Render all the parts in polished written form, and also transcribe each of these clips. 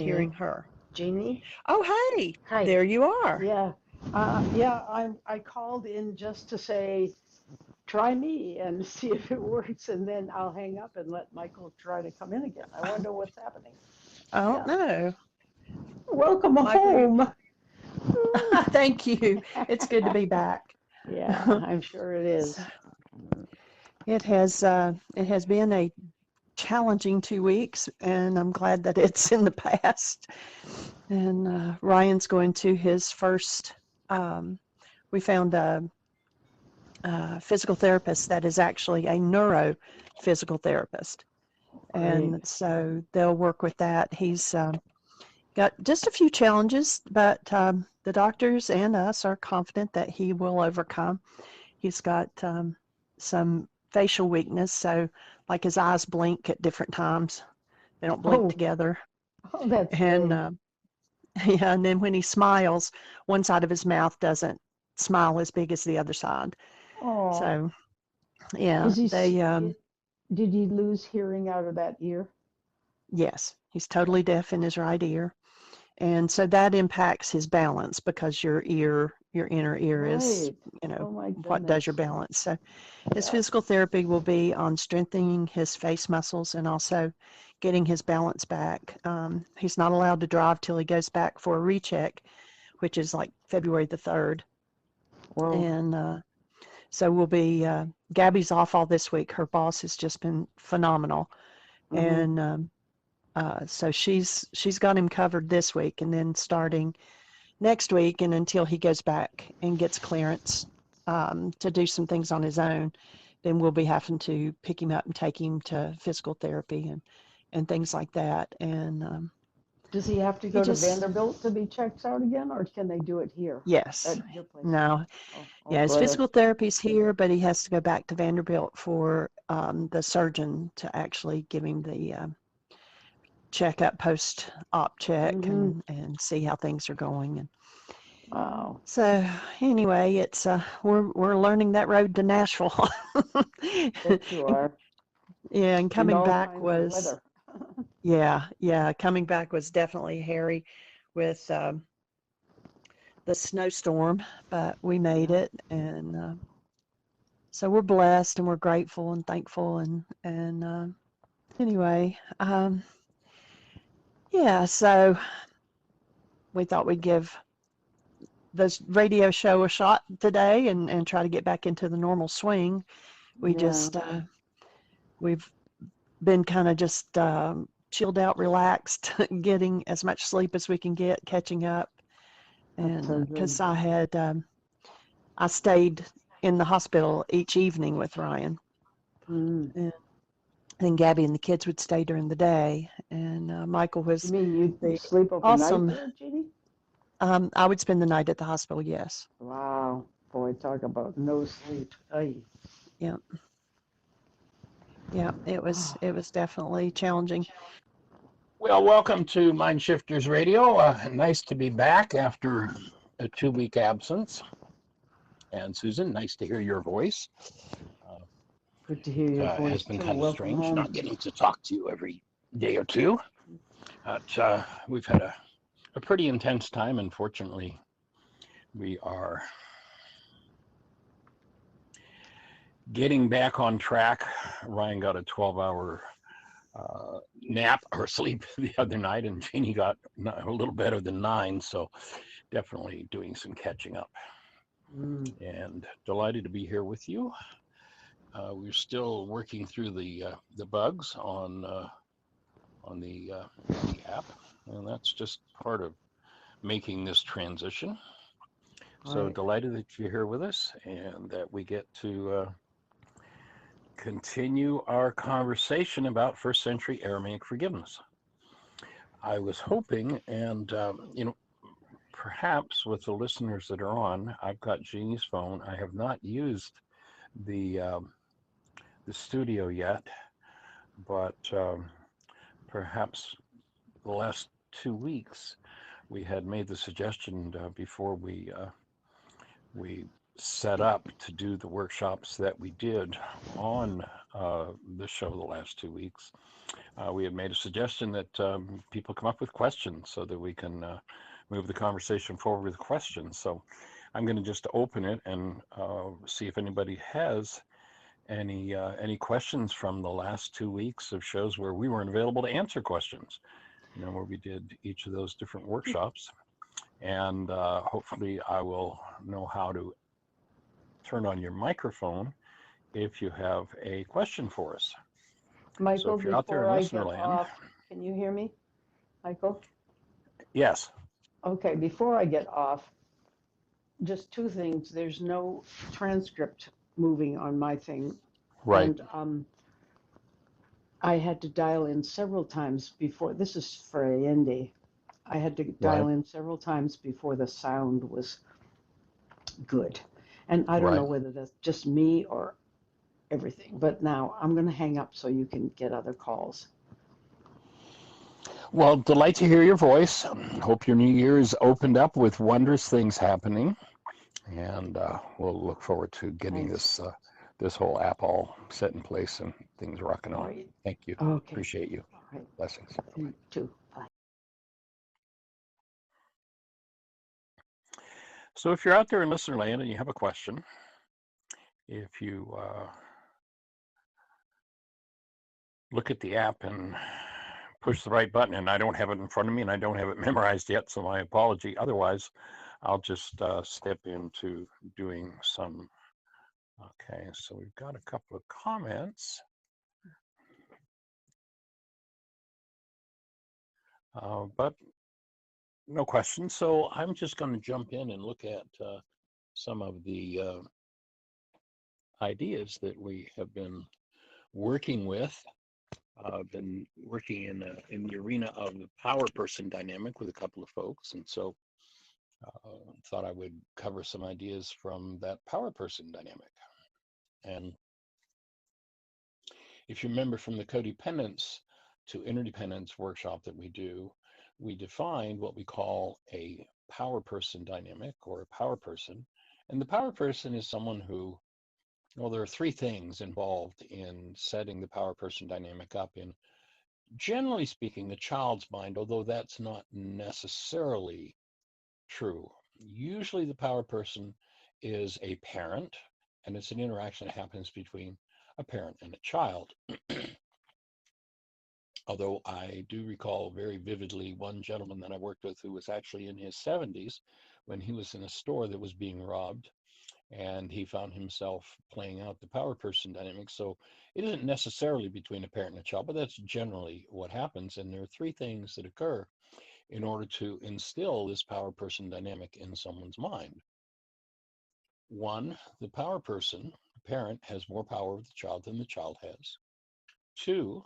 hearing her. Jeannie? Oh, hey, Hi. there you are. Yeah. I called in just to say, try me and see if it works, and then I'll hang up and let Michael try to come in again. I wonder what's happening. I don't Yeah. know. Welcome Michael, home. thank you. It's good to be back. Yeah, I'm sure it So, is. it has been a challenging 2 weeks, and I'm glad that it's in the past. And Ryan's going to his first. We found a physical therapist that is actually a neurophysical therapist, Great. and so they'll work with that. He's got just a few challenges, but the doctors and us are confident that he will overcome. He's got some facial weakness, so like his eyes blink at different times. They don't blink Oh, together. oh, that's And strange. yeah, and then when he smiles, one side of his mouth doesn't smile as big as the other side. Oh, So yeah, is he? they Did he lose hearing out of that ear? yes, he's totally deaf in his right ear. And so that impacts his balance because your inner ear is, Right. Oh my what does your goodness. balance. So his Yeah. physical therapy will be on strengthening his face muscles and also getting his balance back. He's not allowed to drive till he goes back for a recheck, which is like February the 3rd. Whoa. And so we'll be, Gabby's off all this week. Her boss has just been phenomenal. Mm-hmm. And so she's got him covered this week, and then starting next week and until he goes back and gets clearance to do some things on his own, then we'll be having to pick him up and take him to physical therapy and things like that. And Does he have to he go to just, Vanderbilt to be checked out again, or can they do it here yes, at your place? no, Oh, yeah, his good. physical therapy's here, but he has to go back to Vanderbilt for the surgeon to actually give him the checkup, post-op check, Mm-hmm. and see how things are going. And Wow. so anyway, it's we're learning that road to Nashville. Bet you And, are. yeah, and In coming all back kinds of was, weather. yeah, coming back was definitely hairy with the snowstorm, but we made Yeah. it, and so we're blessed and we're grateful and thankful, and anyway, yeah, so we thought we'd give this radio show a shot today and try to get back into the normal swing. We Yeah. just we've been kind of just chilled out, relaxed, getting as much sleep as we can get, catching up. That's so And good. because I stayed in the hospital each evening with Ryan, Mm. and then Gabby and the kids would stay during the day, and Michael You was mean you the sleep overnight awesome. there, Jeannie? I would spend the night at the hospital. Yes. Wow. Boy, talk about no sleep. Ay. Yeah. Yeah. It was definitely challenging. Well, welcome to Mind Shifters Radio. Nice to be back after a 2 week absence. And Susan, nice to hear your voice. Uh, Good to hear your it has voice been too. kind of Welcome strange home. not getting to talk to you every day or two. But we've had a pretty intense time, and fortunately, we are getting back on track. Ryan got a 12-hour nap or sleep the other night, and Jeannie got a little better than 9, so definitely doing some catching up. Mm. And delighted to be here with you. We're still working through the bugs on the app, and that's just part of making this transition. So Right. delighted that you're here with us and that we get to continue our conversation about first century Aramaic forgiveness. I was hoping, and perhaps with the listeners that are on, I've got Jeannie's phone. I have not used the studio yet, but perhaps the last 2 weeks we had made the suggestion before we set up to do the workshops that we did on this show the last 2 weeks, we had made a suggestion that people come up with questions so that we can move the conversation forward with questions. So I'm going to just open it and see if anybody has any questions from the last 2 weeks of shows where we weren't available to answer questions, where we did each of those different workshops. And hopefully I will know how to turn on your microphone if you have a question for us. Michael, so if you're out there in before I listener get land, off, can you hear me, Michael? yes. Okay, before I get off, just two things. There's no transcript moving on my thing. Right. And I had to dial in several times before. This is for Allende. I had to dial in several times before the sound was good. And I don't know whether that's just me or everything, but now I'm going to hang up so you can get other calls. Well, delight to hear your voice. Hope your new year is opened up with wondrous things happening, and we'll look forward to getting this whole app all set in place and things rocking on. Right. Thank you. Okay. Appreciate you. All right. Blessings. You too. Bye. So if you're out there in listener land and you have a question, if you look at the app and push the right button, and I don't have it in front of me and I don't have it memorized yet, so my apology. Otherwise, I'll just step into doing some. Okay, so we've got a couple of comments. But no questions. So I'm just going to jump in and look at some of the ideas that we have been working with. I've been working in the arena of the power person dynamic with a couple of folks, and so thought I would cover some ideas from that power person dynamic. And if you remember from the codependence to interdependence workshop that we do, we defined what we call a power person dynamic or a power person. And the power person is someone who, well, there are three things involved in setting the power person dynamic up in, generally speaking, the child's mind, although that's not necessarily true. Usually the power person is a parent, and it's an interaction that happens between a parent and a child. Although I do recall very vividly one gentleman that I worked with who was actually in his 70s when he was in a store that was being robbed, and he found himself playing out the power person dynamic. So it isn't necessarily between a parent and a child, but that's generally what happens. And there are three things that occur in order to instill this power person dynamic in someone's mind. One, the power person, the parent, has more power over the child than the child has. Two,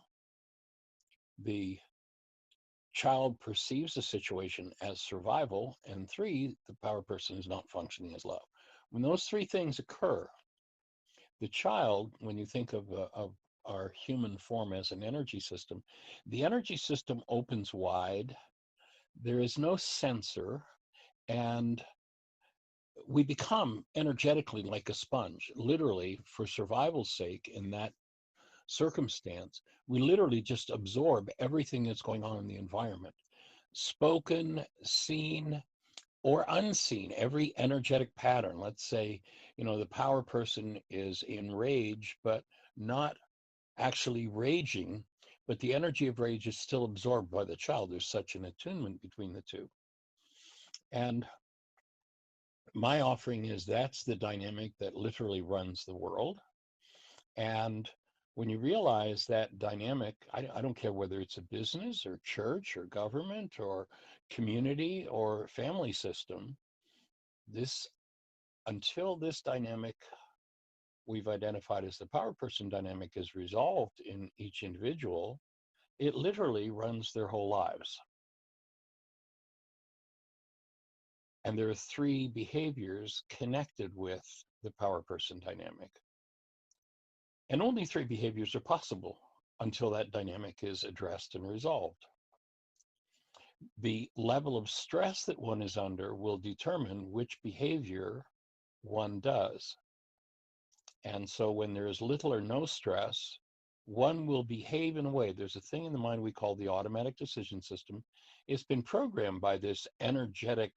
the child perceives the situation as survival. And three, the power person is not functioning as love. When those three things occur, the child, when you think of our human form as an energy system, the energy system opens wide. There is no censor, and we become energetically like a sponge. Literally, for survival's sake, in that circumstance, we literally just absorb everything that's going on in the environment, spoken, seen, or unseen, every energetic pattern. Let's say, the power person is in rage, but not actually raging, but the energy of rage is still absorbed by the child. There's such an attunement between the two. And my offering is that's the dynamic that literally runs the world. And when you realize that dynamic, I don't care whether it's a business or church or government or community or family system, until this dynamic we've identified as the power person dynamic is resolved in each individual, it literally runs their whole lives. And there are three behaviors connected with the power person dynamic. And only three behaviors are possible until that dynamic is addressed and resolved. The level of stress that one is under will determine which behavior one does. And so when there is little or no stress, one will behave in a way. There's a thing in the mind we call the automatic decision system. It's been programmed by this energetic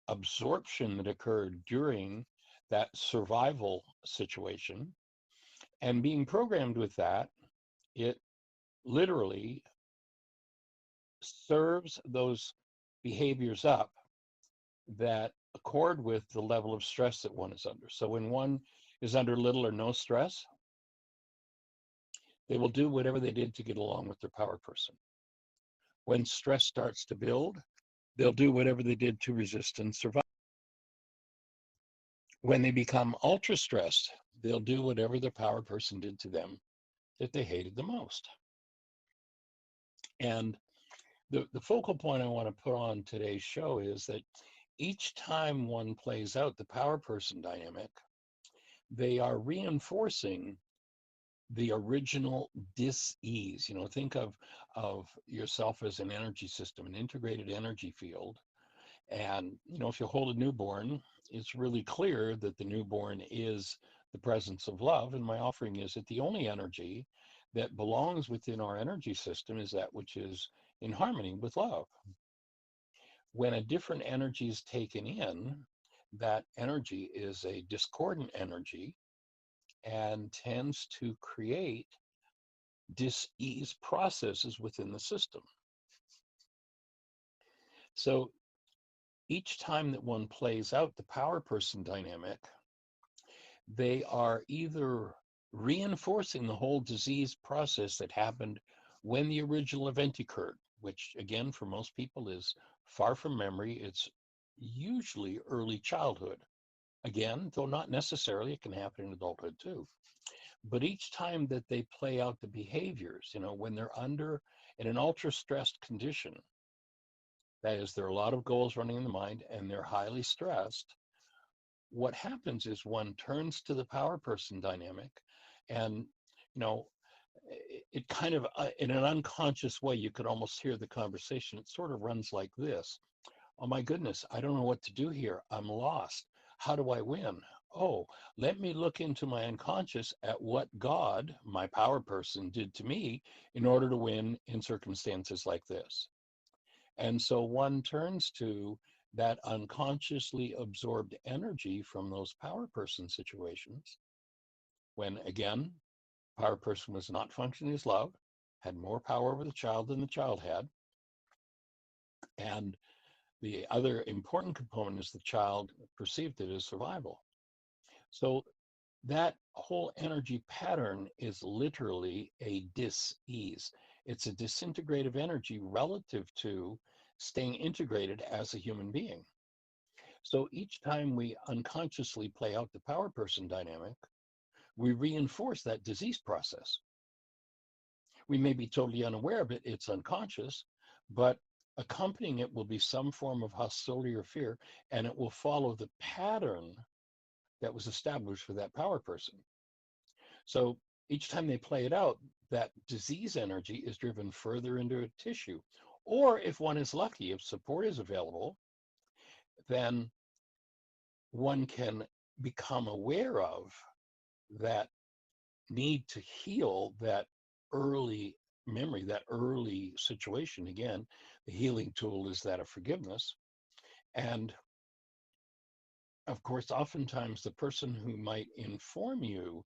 absorption that occurred during that survival situation. And being programmed with that, it literally serves those behaviors up that accord with the level of stress that one is under. So when one is under little or no stress, they will do whatever they did to get along with their power person. When stress starts to build, they'll do whatever they did to resist and survive. When they become ultra stressed, they'll do whatever their power person did to them that they hated the most. And the focal point I want to put on today's show is that each time one plays out the power person dynamic, they are reinforcing the original dis-ease. You know, think of yourself as an energy system, an integrated energy field. And, you know, if you hold a newborn, it's really clear that the newborn is the presence of love. And my offering is that the only energy that belongs within our energy system is that which is in harmony with love. When a different energy is taken in, that energy is a discordant energy and tends to create dis-ease processes within the system. So each time that one plays out the power person dynamic, they are either reinforcing the whole disease process that happened when the original event occurred, which again, for most people is far from memory. It's usually early childhood. Again, though not necessarily, it can happen in adulthood too. But each time that they play out the behaviors, you know, when they're in an ultra stressed condition, that is, there are a lot of goals running in the mind and they're highly stressed, what happens is one turns to the power person dynamic and, you know, it kind of, in an unconscious way, you could almost hear the conversation. It sort of runs like this. Oh my goodness, I don't know what to do here. I'm lost. How do I win? Oh, let me look into my unconscious at what God, my power person, did to me in order to win in circumstances like this. And so one turns to that unconsciously absorbed energy from those power person situations when, again, power person was not functioning as love, had more power over the child than the child had. And the other important component is the child perceived it as survival. So that whole energy pattern is literally a dis-ease. It's a disintegrative energy relative to staying integrated as a human being. So each time we unconsciously play out the power person dynamic, we reinforce that disease process. We may be totally unaware of it, it's unconscious, but accompanying it will be some form of hostility or fear, and it will follow the pattern that was established for that power person. So each time they play it out, that disease energy is driven further into a tissue. Or if one is lucky, if support is available, then one can become aware of that need to heal that early memory, that early situation. Again, the healing tool is that of forgiveness. And of course, oftentimes the person who might inform you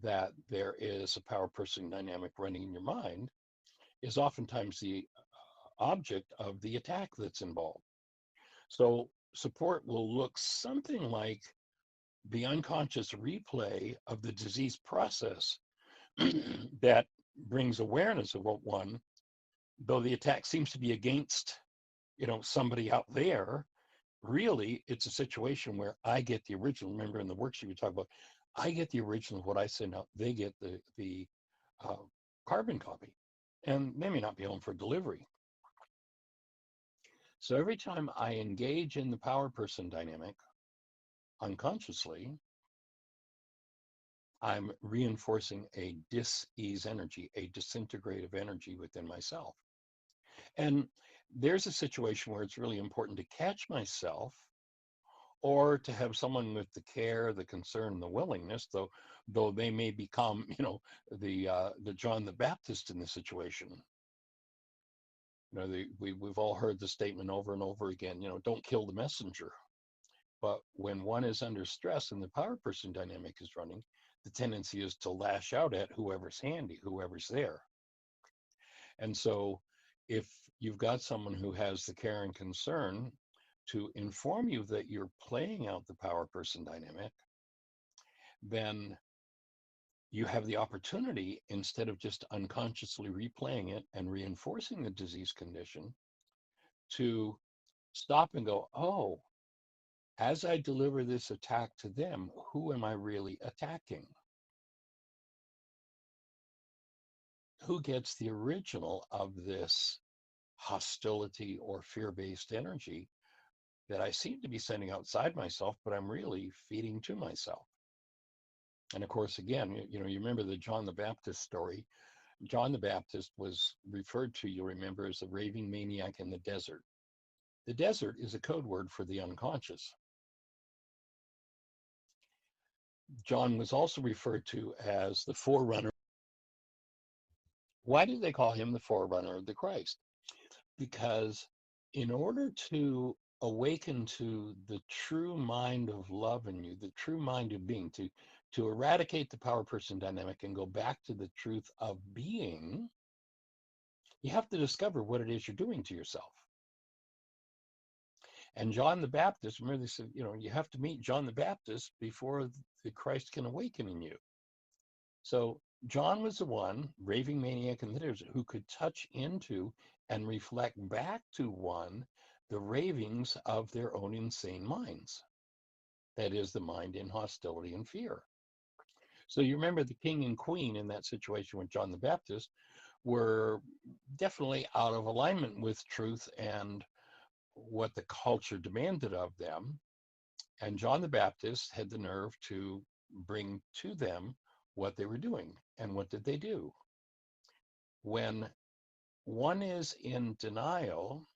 that there is a power person dynamic running in your mind is oftentimes the object of the attack that's involved. So support will look something like the unconscious replay of the disease process that brings awareness of what one, though the attack seems to be against, you know, somebody out there, really it's a situation where I get the original. Remember in the worksheet we talk about, I get the original of what I send out, they get the carbon copy, and they may not be home for delivery. So every time I engage in the power person dynamic unconsciously, I'm reinforcing a dis-ease energy, a disintegrative energy within myself. And there's a situation where it's really important to catch myself or to have someone with the care, the concern, the willingness, though they may become, the John the Baptist in the situation. We've all heard the statement over and over again, don't kill the messenger. But when one is under stress and the power person dynamic is running, the tendency is to lash out at whoever's handy, whoever's there. And so if you've got someone who has the care and concern to inform you that you're playing out the power person dynamic, then you have the opportunity, instead of just unconsciously replaying it and reinforcing the disease condition, to stop and go, oh, as I deliver this attack to them, who am I really attacking? Who gets the original of this hostility or fear-based energy that I seem to be sending outside myself, but I'm really feeding to myself? And of course, again, you remember the John the Baptist story. John the Baptist was referred to, you'll remember, as the raving maniac in the desert. The desert is a code word for the unconscious. John was also referred to as the forerunner. Why did they call him the forerunner of the Christ? Because in order to awaken to the true mind of love in you, the true mind of being, to eradicate the power person dynamic and go back to the truth of being, you have to discover what it is you're doing to yourself. And John the Baptist, remember they said, you have to meet John the Baptist before the Christ can awaken in you. So John was the one, raving maniac in the desert, who could touch into and reflect back to one the ravings of their own insane minds. That is, the mind in hostility and fear. So you remember the king and queen in that situation with John the Baptist were definitely out of alignment with truth and what the culture demanded of them. And John the Baptist had the nerve to bring to them what they were doing. And what did they do? When one is in denial,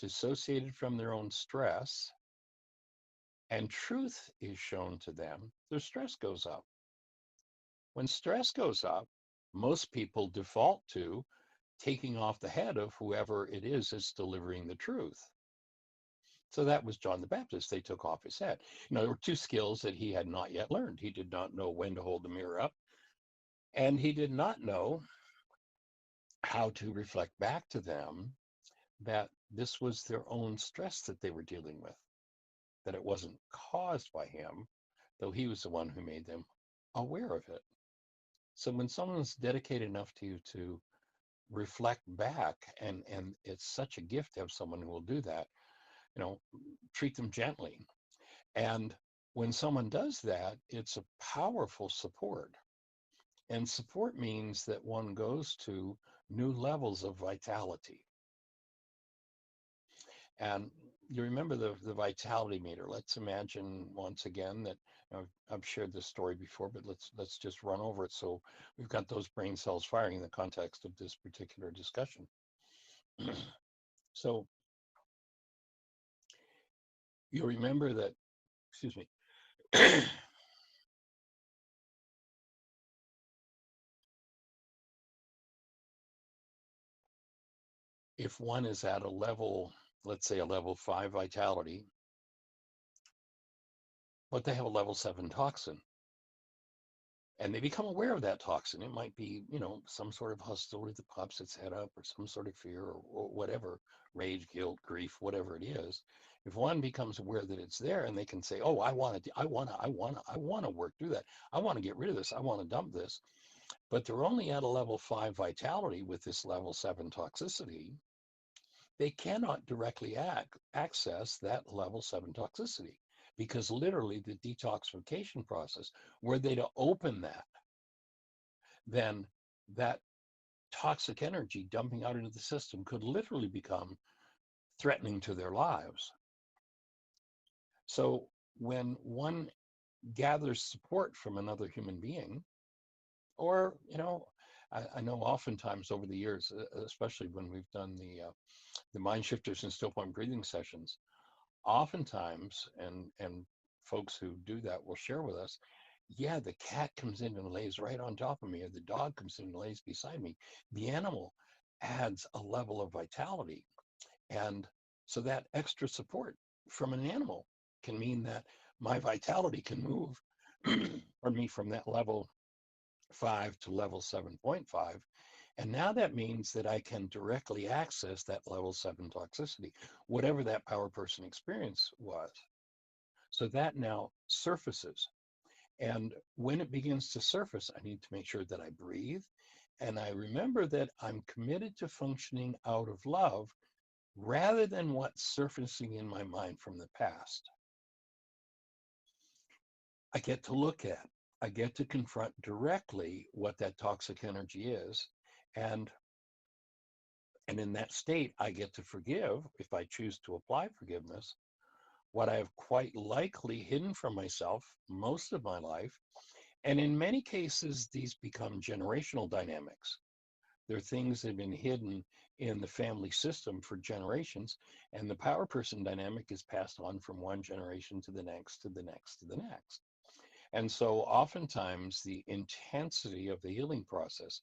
dissociated from their own stress, and truth is shown to them, their stress goes up. When stress goes up, most people default to taking off the head of whoever it is that's delivering the truth. So that was John the Baptist. They took off his head. There were two skills that he had not yet learned. He did not know when to hold the mirror up, and he did not know how to reflect back to them that this was their own stress that they were dealing with, that it wasn't caused by him, though he was the one who made them aware of it. So when someone's dedicated enough to you to reflect back, and it's such a gift to have someone who will do that, treat them gently. And when someone does that, it's a powerful support. And support means that one goes to new levels of vitality. And you remember the vitality meter. Let's imagine once again that I've shared this story before, but let's just run over it so we've got those brain cells firing in the context of this particular discussion. So you remember that, excuse me, if one is at a level, let's say a level 5 vitality, but they have a level 7 toxin, and they become aware of that toxin. It might be, some sort of hostility that pops its head up, or some sort of fear, or whatever, rage, guilt, grief, whatever it is. If one becomes aware that it's there, and they can say, oh, I want to work through that. I want to get rid of this. I want to dump this. But they're only at a level 5 vitality with this level 7 toxicity. They cannot directly access that level 7 toxicity, because literally the detoxification process, were they to open that, then that toxic energy dumping out into the system could literally become threatening to their lives. So when one gathers support from another human being, or, I know oftentimes over the years, especially when we've done the mind shifters and still point breathing sessions, oftentimes, and folks who do that will share with us, yeah, the cat comes in and lays right on top of me, or the dog comes in and lays beside me. The animal adds a level of vitality. And so that extra support from an animal can mean that my vitality can move, pardon me, from that level 5 to level 7.5. And now that means that I can directly access that level 7 toxicity, whatever that power person experience was. So that now surfaces. And when it begins to surface, I need to make sure that I breathe. And I remember that I'm committed to functioning out of love rather than what's surfacing in my mind from the past. I get to look at, I get to confront directly what that toxic energy is. And in that state, I get to forgive, if I choose to apply forgiveness, what I have quite likely hidden from myself most of my life. And in many cases, these become generational dynamics. They're things that have been hidden in the family system for generations, and the power person dynamic is passed on from one generation to the next, to the next, to the next. And so oftentimes the intensity of the healing process,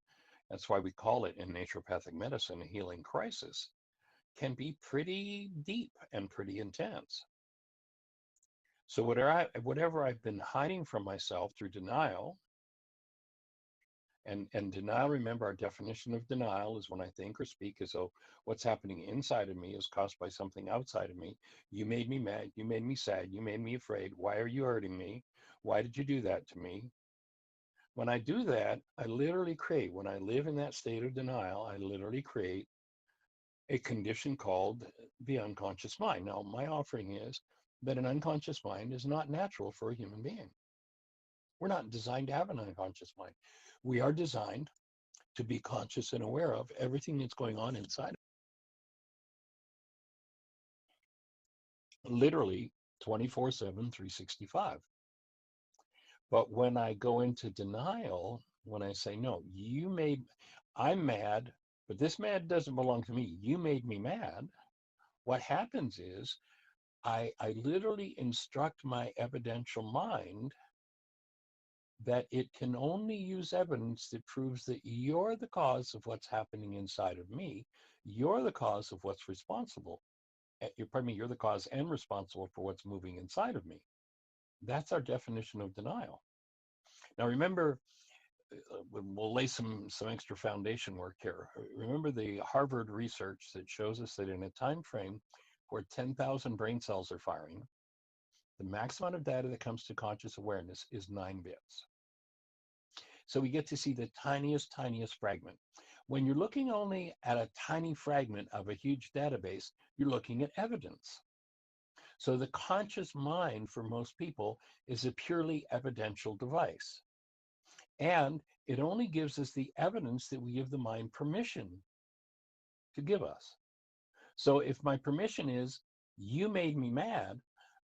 that's why we call it in naturopathic medicine a healing crisis, can be pretty deep and pretty intense. So whatever I've been hiding from myself through denial, and denial, remember our definition of denial is when I think or speak as though what's happening inside of me is caused by something outside of me. You made me mad, you made me sad, you made me afraid. Why are you hurting me? Why did you do that to me? When I do that, I literally create, when I live in that state of denial, I literally create a condition called the unconscious mind. Now, my offering is that an unconscious mind is not natural for a human being. We're not designed to have an unconscious mind. We are designed to be conscious and aware of everything that's going on inside. Literally 24/7, 365. But when I go into denial, when I say, no, I'm mad, but this mad doesn't belong to me. You made me mad. What happens is I literally instruct my evidential mind that it can only use evidence that proves that you're the cause of what's happening inside of me. You're the cause of what's responsible. Pardon me, you're the cause and responsible for what's moving inside of me. That's our definition of denial. Now, remember, we'll lay some extra foundation work here. Remember the Harvard research that shows us that in a time frame where 10,000 brain cells are firing, the max amount of data that comes to conscious awareness is 9 bits. So we get to see the tiniest fragment. When you're looking only at a tiny fragment of a huge database, you're looking at evidence. So the conscious mind for most people is a purely evidential device. And it only gives us the evidence that we give the mind permission to give us. So if my permission is, you made me mad,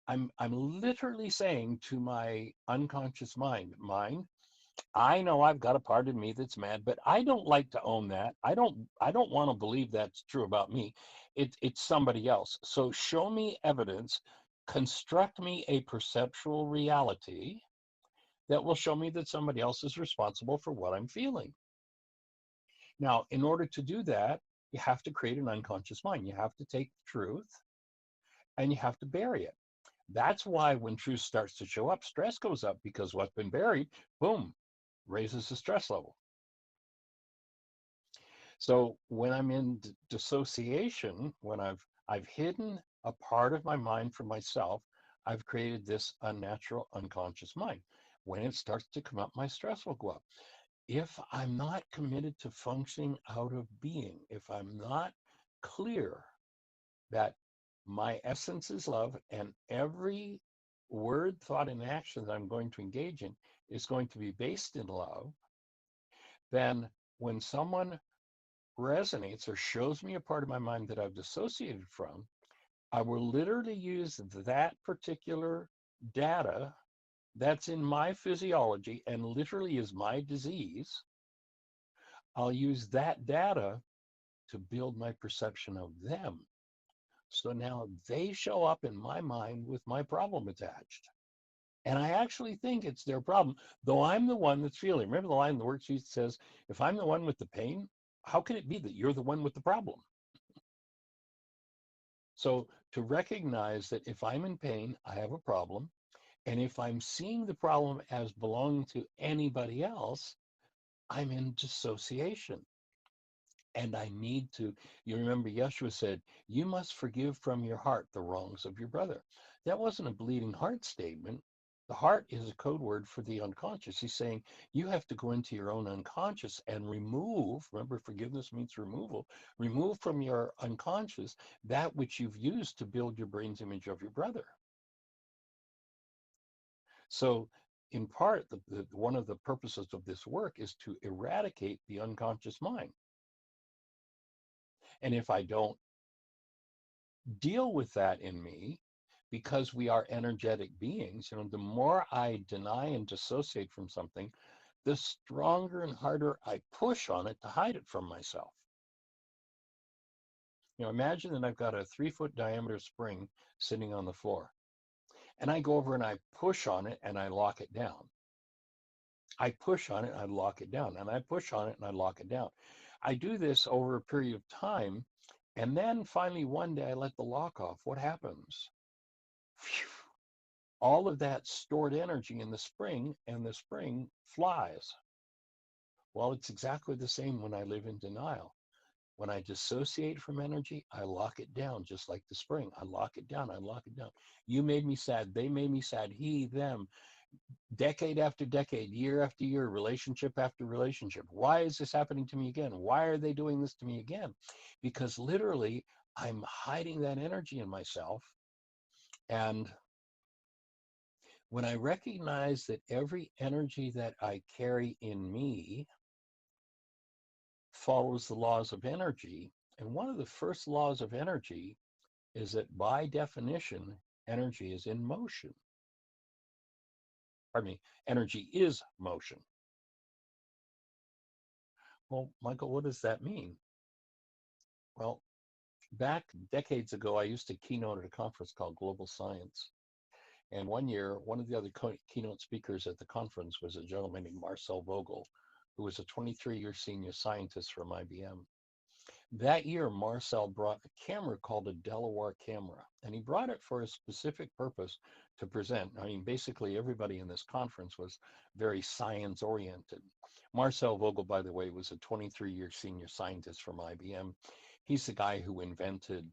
I'm literally saying to my unconscious mind, I know I've got a part of me that's mad, but I don't like to own that. I don't want to believe that's true about me. It's somebody else. So show me evidence, construct me a perceptual reality that will show me that somebody else is responsible for what I'm feeling. Now, in order to do that, you have to create an unconscious mind. You have to take the truth and you have to bury it. That's why when truth starts to show up, stress goes up, because what's been buried, boom, raises the stress level. So when I'm in dissociation, when I've hidden a part of my mind from myself, I've created this unnatural unconscious mind. When it starts to come up, my stress will go up. If I'm not committed to functioning out of being, if I'm not clear that my essence is love and every word, thought, and action that I'm going to engage in is going to be based in love, then when someone resonates or shows me a part of my mind that I've dissociated from, I will literally use that particular data that's in my physiology and literally is my disease. I'll use that data to build my perception of them. So now they show up in my mind with my problem attached. And I actually think it's their problem, though I'm the one that's feeling. Remember the line in the worksheet says, if I'm the one with the pain, how can it be that you're the one with the problem? So to recognize that if I'm in pain, I have a problem. And if I'm seeing the problem as belonging to anybody else, I'm in dissociation. And I need to, you remember Yeshua said, you must forgive from your heart the wrongs of your brother. That wasn't a bleeding heart statement. The heart is a code word for the unconscious. He's saying you have to go into your own unconscious and remove, remember, forgiveness means removal, remove from your unconscious that which you've used to build your brain's image of your brother. So in part, one of the purposes of this work is to eradicate the unconscious mind. And if I don't deal with that in me, because we are energetic beings, the more I deny and dissociate from something, the stronger and harder I push on it to hide it from myself. Imagine that I've got a 3-foot diameter spring sitting on the floor, and I go over and I push on it and I lock it down. I push on it and I lock it down, and I push on it and I lock it down. I do this over a period of time, and then finally one day I let the lock off. What happens? Phew. All of that stored energy in the spring, and the spring flies. Well, it's exactly the same when I live in denial. When I dissociate from energy, I lock it down, just like the spring. I lock it down, I lock it down. You made me sad, they made me sad, he, them, decade after decade, year after year, relationship after relationship. Why is this happening to me again? Why are they doing this to me again? Because literally, I'm hiding that energy in myself. And when I recognize that every energy that I carry in me follows the laws of energy, and one of the first laws of energy is that by definition, energy is in motion. Pardon me, energy is motion. Well, Michael, what does that mean? Well, back decades ago, I used to keynote at a conference called Global Science. And one year, one of the other keynote speakers at the conference was a gentleman named Marcel Vogel, who was a 23-year senior scientist from IBM. That year, Marcel brought a camera called a Delaware camera, and he brought it for a specific purpose to present. I mean, basically, everybody in this conference was very science-oriented. Marcel Vogel, by the way, was a 23-year senior scientist from IBM. He's the guy who invented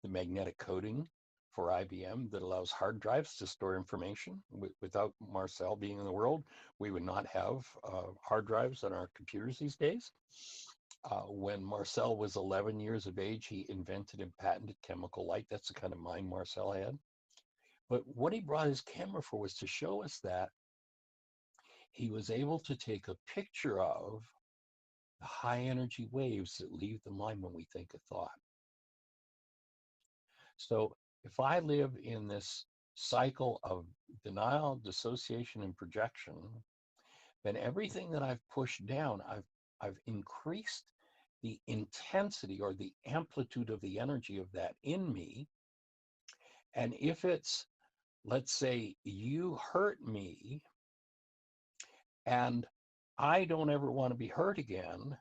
the magnetic coding for IBM that allows hard drives to store information. Without Marcel being in the world, we would not have hard drives on our computers these days. When Marcel was 11 years of age, he invented and patented chemical light. That's the kind of mind Marcel had. But what he brought his camera for was to show us that he was able to take a picture of the high energy waves that leave the mind when we think a thought. So if I live in this cycle of denial, dissociation, and projection, then everything that I've pushed down, I've increased the intensity or the amplitude of the energy of that in me. And if it's, let's say, you hurt me and I don't ever want to be hurt again,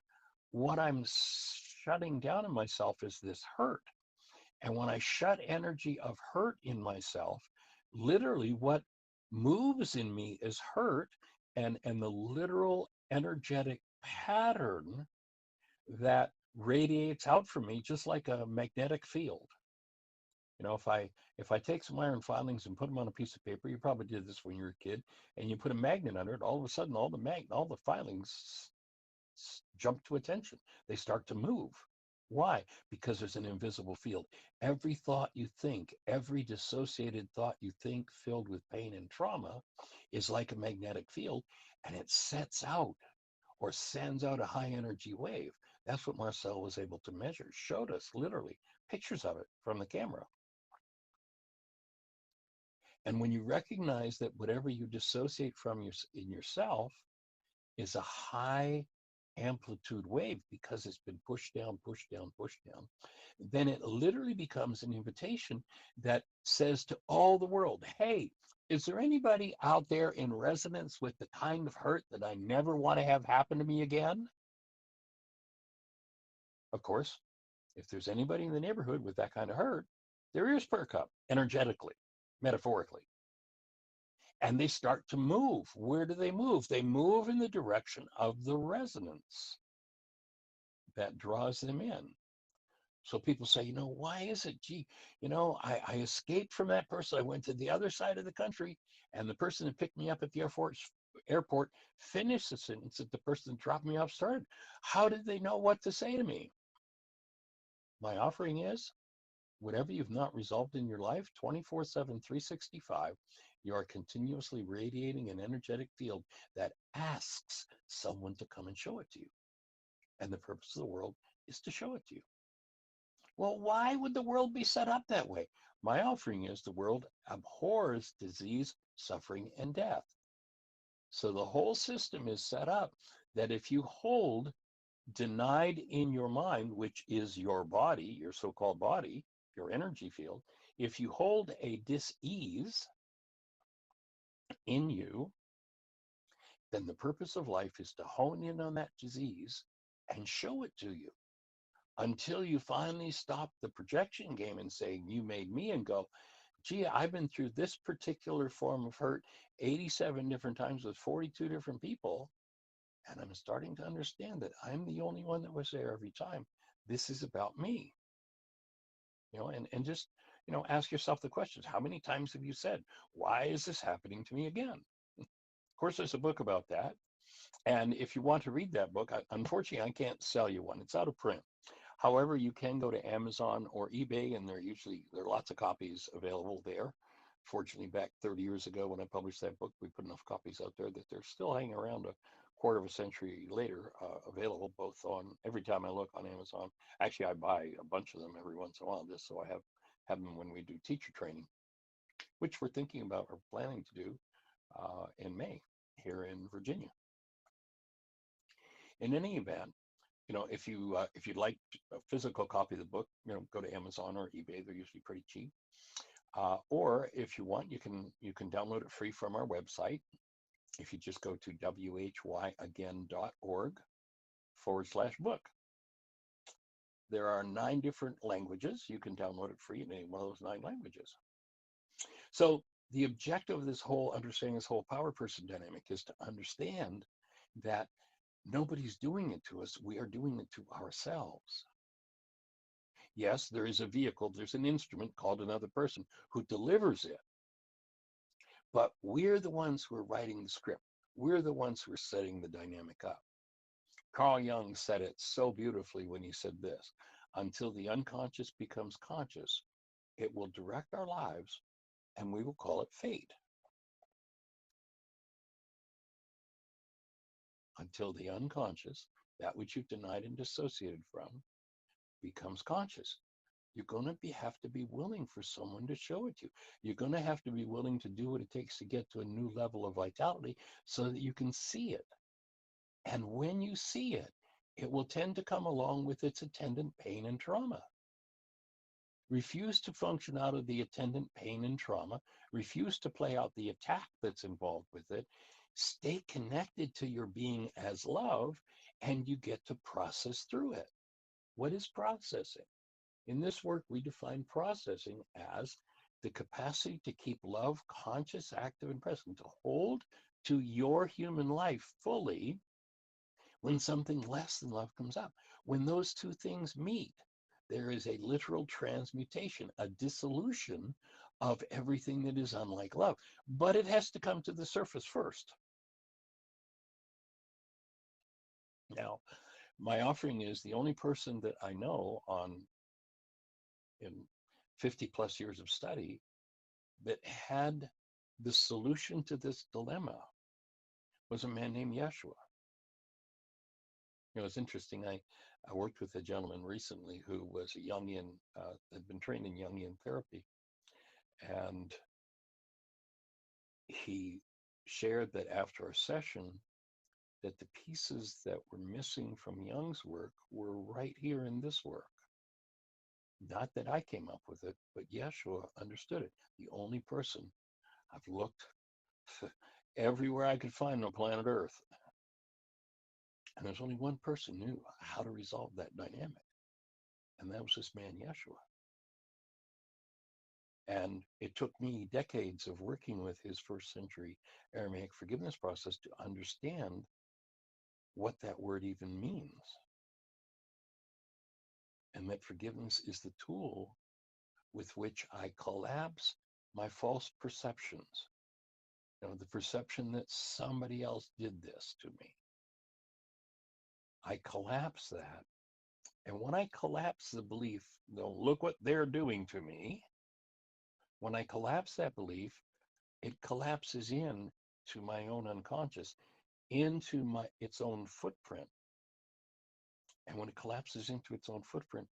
what I'm shutting down in myself is this hurt. And when I shut energy of hurt in myself, literally what moves in me is hurt, and the literal energetic pattern that radiates out from me just like a magnetic field. If I take some iron filings and put them on a piece of paper, you probably did this when you were a kid, and you put a magnet under it, all of a sudden all the filings jump to attention. They start to move. Why? Because there's an invisible field. Every thought you think, every dissociated thought you think filled with pain and trauma is like a magnetic field, and it sets out or sends out a high energy wave. That's what Marcel was able to measure, showed us literally pictures of it from the camera. And when you recognize that whatever you dissociate from in yourself is a high amplitude wave because it's been pushed down, pushed down, pushed down, then it literally becomes an invitation that says to all the world, hey, is there anybody out there in resonance with the kind of hurt that I never want to have happen to me again? Of course, if there's anybody in the neighborhood with that kind of hurt, their ears perk up energetically, metaphorically, and they start to move. Where do they move? They move in the direction of the resonance that draws them in. So people say, why is it? Gee, I escaped from that person. I went to the other side of the country, and the person that picked me up at the airport finished the sentence that the person that dropped me off started. How did they know what to say to me? My offering is, whatever you've not resolved in your life, 24/7, 365, you are continuously radiating an energetic field that asks someone to come and show it to you. And the purpose of the world is to show it to you. Well, why would the world be set up that way? My offering is the world abhors disease, suffering, and death. So the whole system is set up that if you hold denied in your mind, which is your body, your so-called body, your energy field, if you hold a dis-ease in you, then the purpose of life is to hone in on that disease and show it to you until you finally stop the projection game and saying, you made me, and go, gee, I've been through this particular form of hurt 87 different times with 42 different people. And I'm starting to understand that I'm the only one that was there every time. This is about me. And just, ask yourself the questions. How many times have you said, why is this happening to me again? Of course, there's a book about that. And if you want to read that book, unfortunately, I can't sell you one. It's out of print. However, you can go to Amazon or eBay, and there are lots of copies available there. Fortunately, back 30 years ago when I published that book, we put enough copies out there that they're still hanging around a quarter of a century later, available both on, every time I look on Amazon. Actually, I buy a bunch of them every once in a while just so I have them when we do teacher training, which we're thinking about or planning to do in May here in Virginia. In any event, if you'd like a physical copy of the book, go to Amazon or eBay. They're usually pretty cheap. Or if you want, you can download it free from our website. If you just go to whyagain.org/book. There are 9 different languages. You can download it free in any one of those 9 languages. So the objective of understanding this whole power person dynamic is to understand that nobody's doing it to us. We are doing it to ourselves. Yes, there is a vehicle, there's an instrument called another person who delivers it. But we're the ones who are writing the script. We're the ones who are setting the dynamic up. Carl Jung said it so beautifully when he said this: until the unconscious becomes conscious, it will direct our lives, and we will call it fate. Until the unconscious, that which you've denied and dissociated from, becomes conscious, you're going to have to be willing for someone to show it to you. You're going to have to be willing to do what it takes to get to a new level of vitality so that you can see it. And when you see it, it will tend to come along with its attendant pain and trauma. Refuse to function out of the attendant pain and trauma. Refuse to play out the attack that's involved with it. Stay connected to your being as love, and you get to process through it. What is processing? In this work, we define processing as the capacity to keep love conscious, active, and present, to hold to your human life fully when something less than love comes up. When those two things meet, there is a literal transmutation, a dissolution of everything that is unlike love. But it has to come to the surface first. Now, my offering is the only person that I know in 50 plus years of study that had the solution to this dilemma was a man named Yeshua. It's interesting. I worked with a gentleman recently who was a Jungian, had been trained in Jungian therapy. And he shared that after a session, that the pieces that were missing from Jung's work were right here in this work. Not that I came up with it, but Yeshua understood it. The only person. I've looked everywhere I could find on planet Earth, and there's only one person who knew how to resolve that dynamic, and that was this man Yeshua. And it took me decades of working with his first century Aramaic forgiveness process to understand what that word even means. And that forgiveness is the tool with which I collapse my false perceptions. The perception that somebody else did this to me. I collapse that. And when I collapse the belief, look what they're doing to me. When I collapse that belief, it collapses in to my own unconscious, into its own footprint. And when it collapses into its own footprint,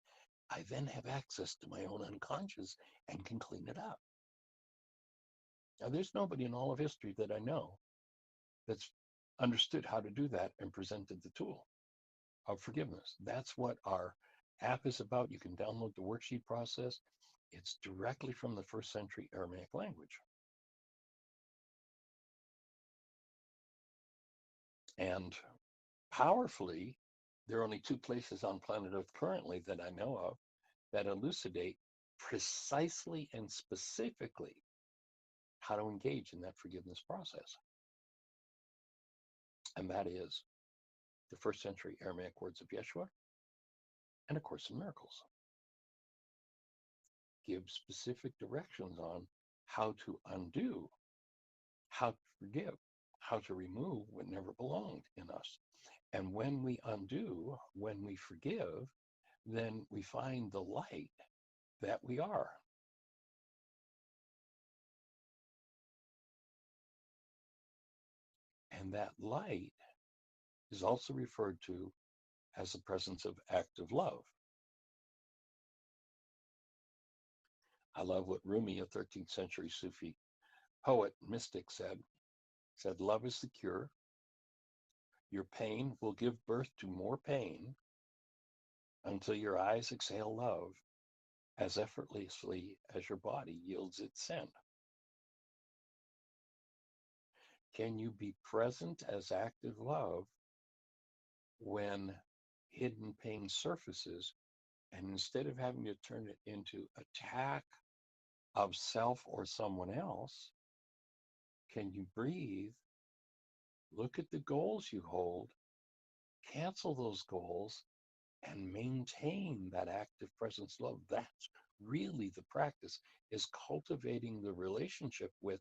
I then have access to my own unconscious and can clean it up. Now, there's nobody in all of history that I know that's understood how to do that and presented the tool of forgiveness. That's what our app is about. You can download the worksheet process. It's directly from the first century Aramaic language. And powerfully, there are only two places on planet Earth currently that I know of that elucidate precisely and specifically how to engage in that forgiveness process. And that is the first century Aramaic words of Yeshua and A Course in Miracles. Give specific directions on how to undo, how to forgive, how to remove what never belonged in us. And when we undo, when we forgive, then we find the light that we are. And that light is also referred to as the presence of active love. I love what Rumi, a 13th century Sufi poet, mystic, said, love is the cure. Your pain will give birth to more pain until your eyes exhale love as effortlessly as your body yields its scent. Can you be present as active love when hidden pain surfaces, and instead of having to turn it into attack of self or someone else, can you breathe, look at the goals you hold, cancel those goals, and maintain that active presence love? That's really the practice, is cultivating the relationship with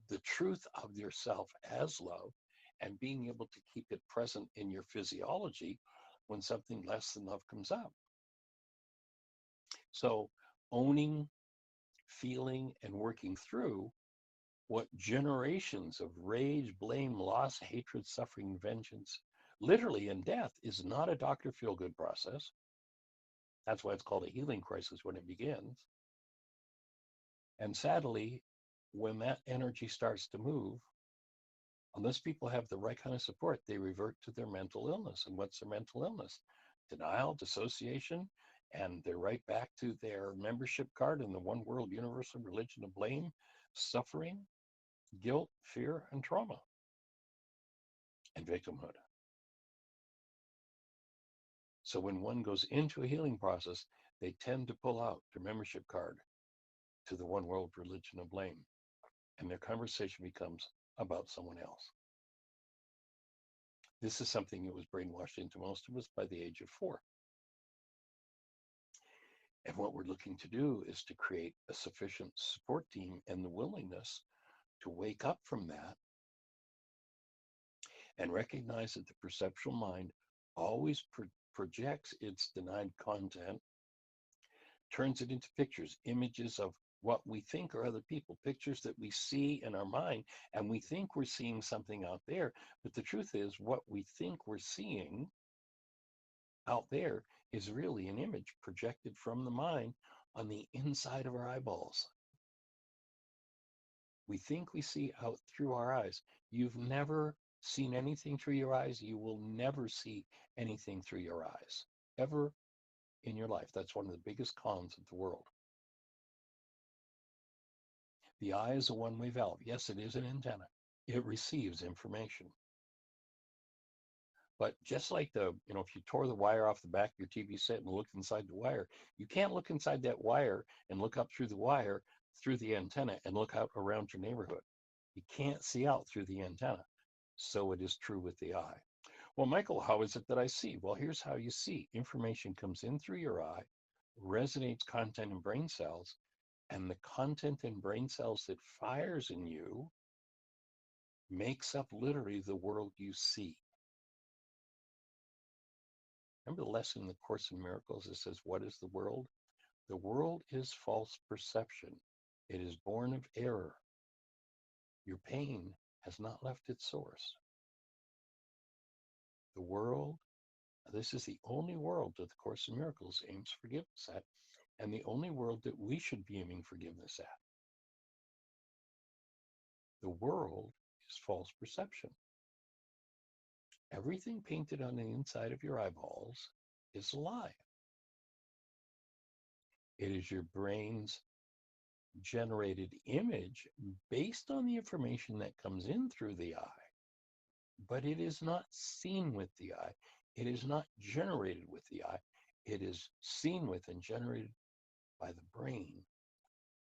the truth of yourself as love and being able to keep it present in your physiology when something less than love comes up. So owning, feeling, and working through what generations of rage, blame, loss, hatred, suffering, vengeance, literally in death, is not a Dr. Feelgood process. That's why it's called a healing crisis when it begins. And sadly, when that energy starts to move, unless people have the right kind of support, they revert to their mental illness. And what's their mental illness? Denial, dissociation, and they're right back to their membership card in the one world universal religion of blame, suffering, guilt, fear, and trauma, and victimhood. So when one goes into a healing process, they tend to pull out their membership card to the one world religion of blame, and their conversation becomes about someone else. This is something that was brainwashed into most of us by the age of 4. And what we're looking to do is to create a sufficient support team and the willingness to wake up from that and recognize that the perceptual mind always projects its denied content, turns it into pictures, images of what we think are other people, pictures that we see in our mind, and we think we're seeing something out there. But the truth is, what we think we're seeing out there is really an image projected from the mind on the inside of our eyeballs. We think we see out through our eyes. You've never seen anything through your eyes, you will never see anything through your eyes, ever in your life. That's one of the biggest cons of the world. The eye is a one-way valve. Yes, it is an antenna. It receives information. But just like if you tore the wire off the back of your TV set and looked inside the wire, you can't look inside that wire and look up through the wire, through the antenna, and look out around your neighborhood. You can't see out through the antenna. So it is true with the eye. Well, Michael, how is it that I see? Well, here's how you see. Information comes in through your eye, resonates content in brain cells, and the content in brain cells that fires in you makes up literally the world you see. Remember the lesson in the Course in Miracles that says, what is the world? The world is false perception. It is born of error. Your pain has not left its source. The world, this is the only world that the Course in Miracles aims forgiveness at, and the only world that we should be aiming forgiveness at. The world is false perception. Everything painted on the inside of your eyeballs is a lie. It is your brain's generated image based on the information that comes in through the eye, but it is not seen with the eye. It is not generated with the eye. It is seen with and generated by the brain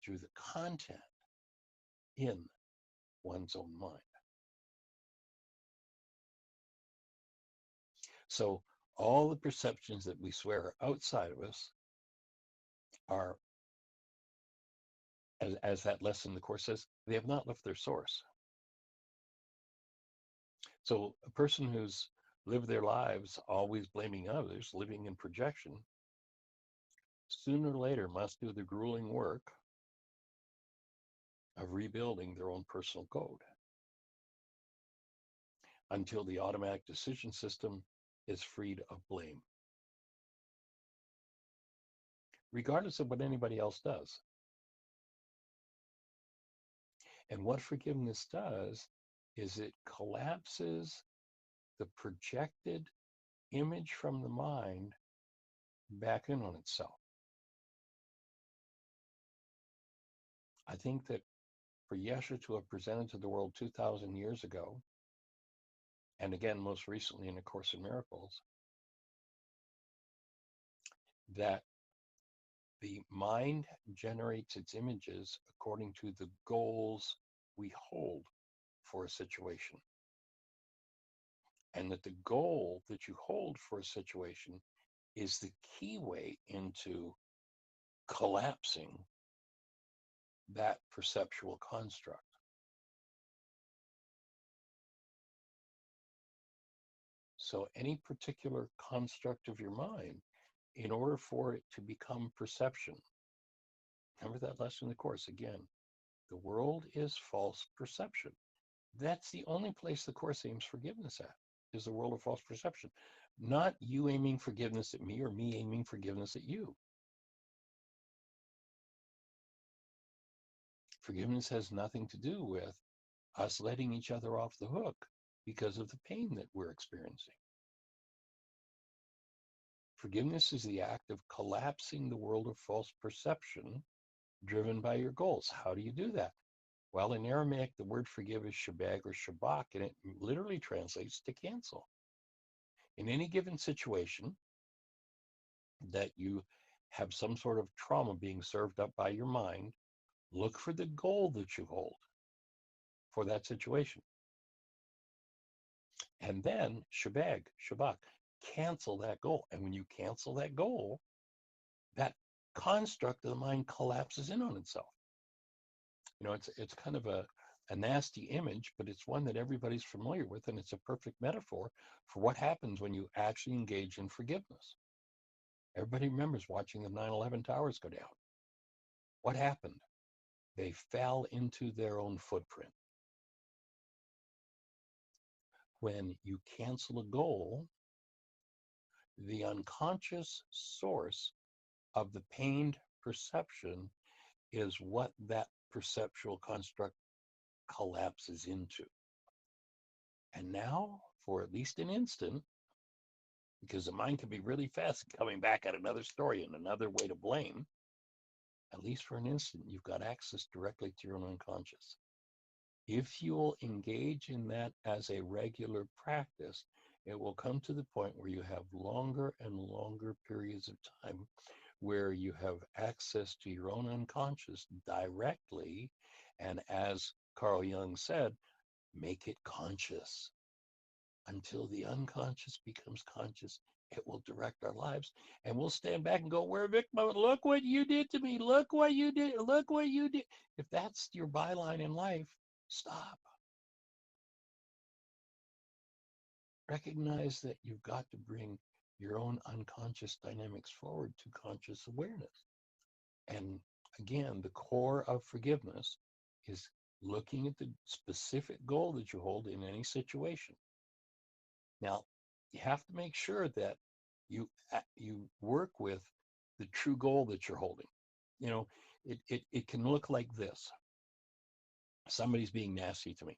through the content in one's own mind. So all the perceptions that we swear are outside of us are, as that lesson in the Course says, they have not left their source. So a person who's lived their lives always blaming others, living in projection, sooner or later must do the grueling work of rebuilding their own personal code until the automatic decision system is freed of blame, regardless of what anybody else does. And what forgiveness does is it collapses the projected image from the mind back in on itself. I think that for Yeshua to have presented to the world 2,000 years ago, and again, most recently in A Course in Miracles, that the mind generates its images according to the goals we hold for a situation. And that the goal that you hold for a situation is the key way into collapsing that perceptual construct. So any particular construct of your mind, in order for it to become perception, remember that lesson in the Course again, the world is false perception. That's the only place the Course aims forgiveness at, is the world of false perception. Not you aiming forgiveness at me or me aiming forgiveness at you. Forgiveness has nothing to do with us letting each other off the hook because of the pain that we're experiencing. Forgiveness is the act of collapsing the world of false perception driven by your goals. How do you do that? Well, in Aramaic, the word forgive is shabag or shabak, and it literally translates to cancel. In any given situation that you have some sort of trauma being served up by your mind, look for the goal that you hold for that situation. And then shabag, shabak, cancel that goal. And when you cancel that goal, that construct of the mind collapses in on itself. It's kind of a nasty image, but it's one that everybody's familiar with, and it's a perfect metaphor for what happens when you actually engage in forgiveness. Everybody remembers watching the 9/11 towers go down. What happened? They fell into their own footprint. When you cancel a goal, the unconscious source of the pained perception is what that perceptual construct collapses into. And now, for at least an instant, because the mind can be really fast coming back at another story and another way to blame, at least for an instant, you've got access directly to your own unconscious. If you will engage in that as a regular practice, it will come to the point where you have longer and longer periods of time where you have access to your own unconscious directly. And as Carl Jung said, make it conscious. Until the unconscious becomes conscious, it will direct our lives. And we'll stand back and go, "We're a victim of it. Look what you did to me. Look what you did. Look what you did." If that's your byline in life, stop. Recognize that you've got to bring your own unconscious dynamics forward to conscious awareness. And again, the core of forgiveness is looking at the specific goal that you hold in any situation. Now, you have to make sure that you work with the true goal that you're holding. You know, it can look like this. Somebody's being nasty to me.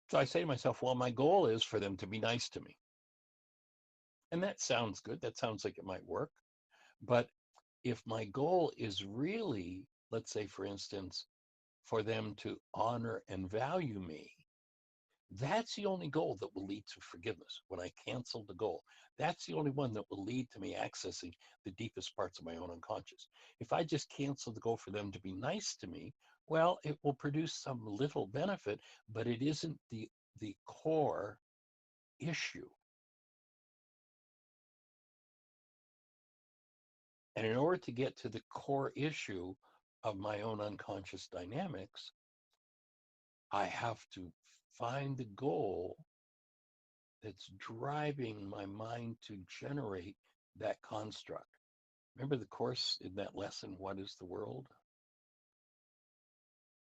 So I say to myself, well, my goal is for them to be nice to me. And that sounds good. That sounds like it might work. But if my goal is really, let's say, for instance, for them to honor and value me, that's the only goal that will lead to forgiveness. When I cancel the goal, that's the only one that will lead to me accessing the deepest parts of my own unconscious. If I just cancel the goal for them to be nice to me, well, it will produce some little benefit, but it isn't the core issue. And in order to get to the core issue of my own unconscious dynamics, I have to find the goal that's driving my mind to generate that construct. Remember the course in that lesson, What is the World?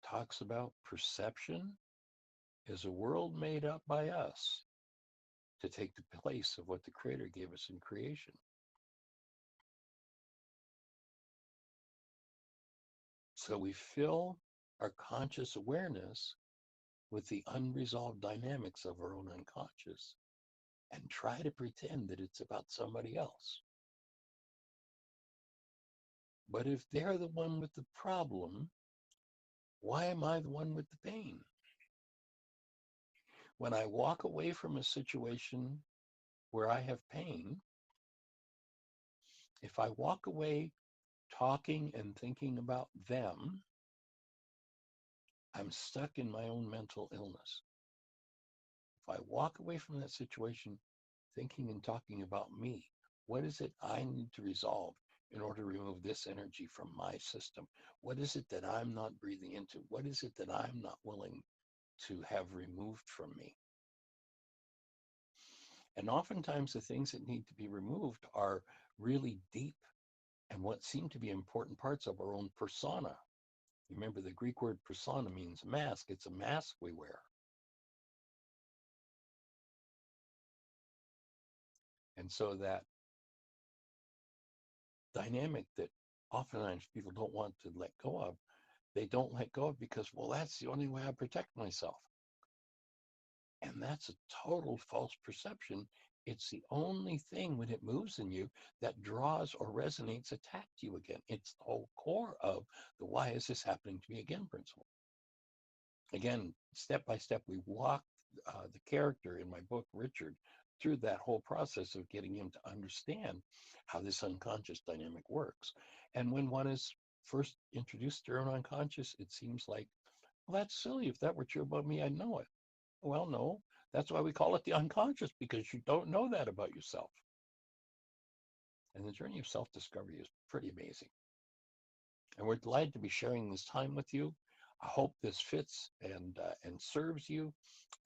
Talks about perception is a world made up by us to take the place of what the Creator gave us in creation. So we fill our conscious awareness with the unresolved dynamics of our own unconscious and try to pretend that it's about somebody else. But if they're the one with the problem, why am I the one with the pain? When I walk away from a situation where I have pain, if I walk away talking and thinking about them, I'm stuck in my own mental illness. If I walk away from that situation thinking and talking about me, what is it I need to resolve in order to remove this energy from my system? What is it that I'm not breathing into? What is it that I'm not willing to have removed from me? And oftentimes the things that need to be removed are really deep and what seem to be important parts of our own persona. Remember, the Greek word persona means mask. It's a mask we wear. And so that dynamic that oftentimes people don't want to let go of, they don't let go of because, well, that's the only way I protect myself. And that's a total false perception. It's the only thing when it moves in you that draws or resonates attack to you again. It's the whole core of the why is this happening to me again principle. Again, step by step, we walk the character in my book, Richard, through that whole process of getting him to understand how this unconscious dynamic works. And when one is first introduced to their own unconscious, it seems like, well, that's silly. If that were true about me, I'd know it. Well, no, that's why we call it the unconscious, because you don't know that about yourself. And the journey of self-discovery is pretty amazing. And we're delighted to be sharing this time with you. I hope this fits and serves you,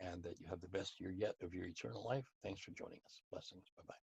and that you have the best year yet of your eternal life. Thanks for joining us. Blessings. Bye-bye.